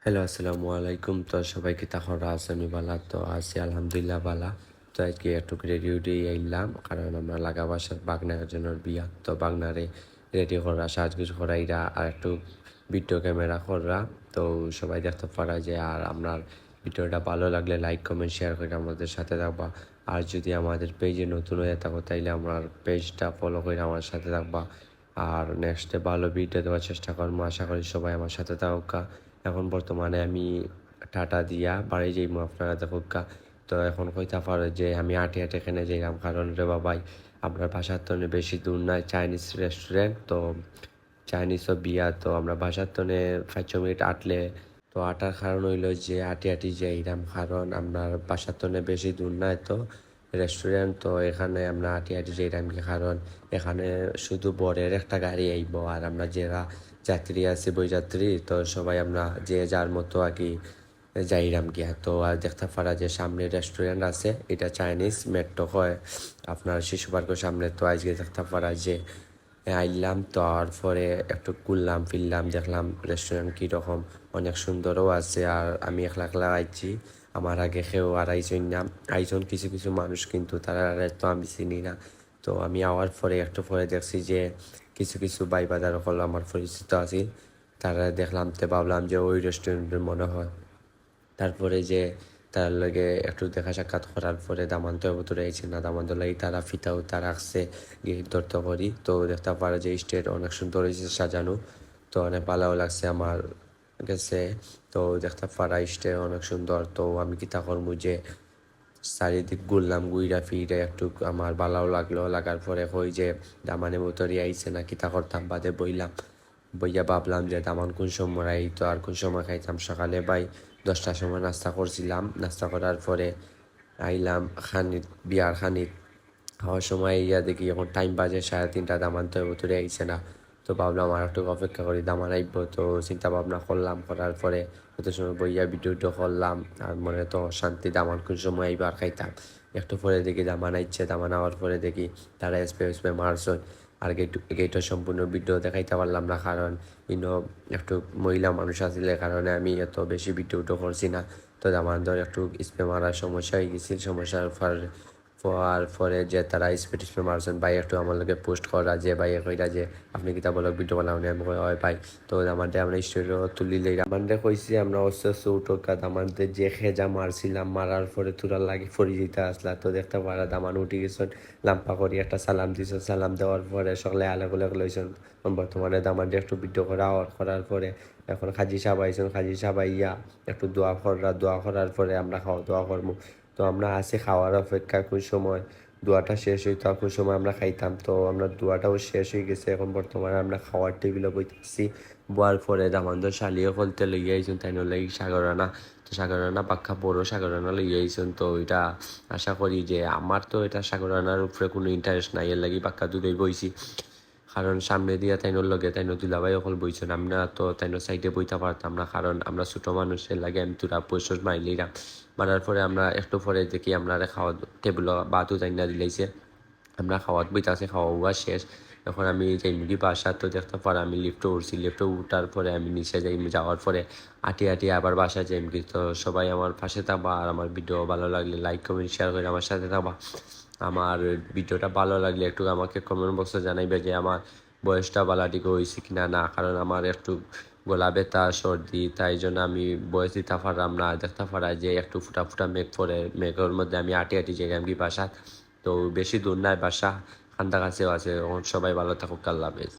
Hello, আসসালামু আলাইকুম। তো সবাইকে তখন আসনি বালা তো আছি আলহামদুলিল্লাহ বালা। তো আজকে একটু রেডি উডি আইলাম কারণ আমরা লাগা বাসার বাগনার জন্য বিয়া তো বাগনারে রেডি করা সাজগুজ করা ইরা আর একটু ভিডিও ক্যামেরা করা। তো সবাই দেখতে পারা যায় আর আপনার ভিডিওটা ভালো লাগলে লাইক কমেন্ট শেয়ার করে আমাদের সাথে থাকবা। আর যদি আমাদের পেজে নতুন হয়ে থাকো তাইলে আমার পেজটা ফলো করে আমার সাথে থাকবা। আর নেক্সটে ভালো ভিডিও দেওয়ার চেষ্টা করবো, আশা করি সবাই আমার সাথে থাকা। এখন বর্তমানে আমি টাটা দিয়া বাড়ি যাইমু আপনারা দেখুকা। তো এখন কইতা পারে যে আমি হাঁটি হাঁটি এখানে যাইলাম কারণ রে বাবাই আপনার বাসার তো বেশি দূর নাই, চাইনিজ রেস্টুরেন্ট তো চাইনিজও বিয়া। তো আমরা বাসার তো 5 মিনিট আটলে তো আটার কারণ হইলো যে হাঁটি হাঁটি যাইলাম কারণ আপনার বাসার তো বেশি দূর নাই তো রেস্টুরেন্ট। তো এখানে আমরা হাঁটি হাঁটি যাইলাম কি কারণ এখানে শুধু বরের একটা গাড়ি আইব আর আমরা যারা যাত্রী আছি বইযাত্রী তো সবাই আমরা যে যার মতো আর কি যাইরাম গিয়া। তো আর দেখতে পারা যে সামনে রেস্টুরেন্ট আছে, এটা চাইনিজ মেট্রো হয় আপনার শিশু পার্কের সামনে। তো আজকে দেখতে পারা যে আইলাম তারপরে একটু ঘুরলাম ফিরলাম, দেখলাম রেস্টুরেন্ট কীরকম, অনেক সুন্দরও আছে। আর আমি একলা একলা আইছি, আমার আগে কেউ আর আইসন না, আইসন কিছু কিছু মানুষ কিন্তু তারা তো আমি চিনি না। তো আমি আওয়ার পরে একটু পরে দেখছি যে কিছু কিছু ভাই বাজার হল আমার পরিচিত আছে, তারা দেখলাম তো ভাবলাম যে ওই রেস্টুরেন্টের মনে হয়। তারপরে যে তার লগে একটু দেখা সাক্ষাৎ করার পরে দামান্ত ভেতরে আইছে না, দামান্ত লাগি তারা ফিতাও তারা রাখছে গেট ধরতে করি। তো দেখতে পারে যে স্টেট অনেক সুন্দর হয়েছে সাজানো, তো অনেক ভালোও লাগছে আমার কাছে। তো দেখতে পারা স্টেট অনেক সুন্দর। তো আমি কিতা করবো যে চারিদিক ঘুরলাম, ঘুইরা ফিরে একটু আমার ভালোও লাগলো। লাগার পরে কই যে দামানের ভিতরে আইছে না, কিতা করতাম বাদে বইলাম, বইয়া ভাবলাম যে দামান কোন সময় আইতো আর কোন সময় খাইতাম। সকালে ভাই 10টার সময় নাস্তা করছিলাম, নাস্তা করার পরে আইলাম খানিত বিয়ার খানিত খাওয়ার সময় ইয়া দেখি এখন টাইম বাজে 3:30, দামান তো ভিতরে আইছে না। তো ভাবলাম আর একটু অপেক্ষা করি দামান আইব। তো চিন্তা ভাবনা করলাম, করার পরে কত সময় বইয়া ভিডিওটা করলাম আর মনে তো শান্তি দামান কোন সময় আইব আর খাইতাম। একটু পরে দেখি দামান আইচ্ছে, দামান আওয়ার পরে দেখি তারা স্পে মারছে। আর গেটও সম্পূর্ণ ভিডিও দেখাইতে পারলাম না কারণ ইনো একটু মহিলা মানুষ আসলে কারণে আমি এত বেশি ভিডিওটা করছি না। তো দামান ধর একটু স্পে মারার সমস্যা হয়ে গেছিল, সমস্যার পরে যে তারা স্পিড মারছেন ভাই একটু আমার লোকে পোস্ট করা যে ভাই কইরা যে আপনি কিতা বলো ভিডিও বানাওনি, আমি কই হয় ভাই। তো আমাদের আমরা স্টুডিও তুলিলে আমাদের কইছি আমরা অস্ত চৌটকাত আমাদের যে খেজা মারছিলাম, মারার পরে তোরা লাগে ফরি যেতে আসলা। তো দেখতে পারা দামান উঠে গেছেন, লাম্পা করি একটা সালাম দিছ, সালাম দেওয়ার পরে সকালে আলাগুলো লইছেন। বর্তমানে দামানটা একটু ভিডিও করার পরে এখন খাজি সাহেব আইছেন, খাজি সাহেব আইয়া একটু দোয়া করার পরে আমরা খাওয়া দাওয়া করবো। তো আমরা আছি খাওয়ার অপেক্ষা, কোন সময় দোয়াটা শেষ হইতো আর কোন সময় আমরা খাইতাম। তো আমরা দোয়াটাও শেষ হয়ে গেছে, এখন বর্তমানে আমরা খাওয়ার টেবিলে বইতেছি। বোয়ার পরে দামান্দর শালিও ফলতে লইয়া আইসুন, তাই নলাই সাগরানা। তো সাগরানা পাক্কা বড় সাগরানা লইয়া আইসুন। তো এটা আশা করি যে আমার তো এটা সাগরানার উপরে কোনো ইন্টারেস্ট নাই, এর লাগি পাক্কা দূরেই বইছি কারণ সামনে দিয়া তাইনোর লগে তাইনো দুলাভাই অকল বইছেন, আমরা তো তাইনোর সাইডে বইতে পারতাম না কারণ আমরা ছোটো মানুষের লাগে আমি তোরা পয়সা মাইলিরাম। মারার পরে আমরা একটু পরে দেখি আমরা খাওয়া টেবিল বাতও তাই না দিলাইছে, আমরা খাওয়াত বইতে খাওয়া শেষ। এখন আমি যাইমুগি বাসা, তো দেখতে পারে আমি লিফটে উঠছি, লিফটে উঠার পরে আমি নিচে যাওয়ার পরে আটি আটি আবার বাসা যাইমুগি। তো সবাই আমার পাশে থাকবা আর আমার ভিডিও ভালো লাগলে লাইক কমেন্ট শেয়ার করে আমার সাথে থাকবা। আমার ভিডিওটা ভালো লাগলে একটু আমাকে কমেন্ট বক্সে জানাইবে যে আমার বয়সটা বালাটিকে হয়েছে কিনা না, কারণ আমার একটু গলা ব্যথা সর্দি, তাই জন্য আমি বয়স দিতে পারলাম না। দেখতে পারা যে একটু ফুটা ফুটা মেঘ পরে, মেঘের মধ্যে আমি আটি আটি যাই আমি বাসা। তো বেশি দূর নাই বাসা, কাছাকাছিও আছে। সবাই ভালো থাকুক, আল্লাহ হাফেজ।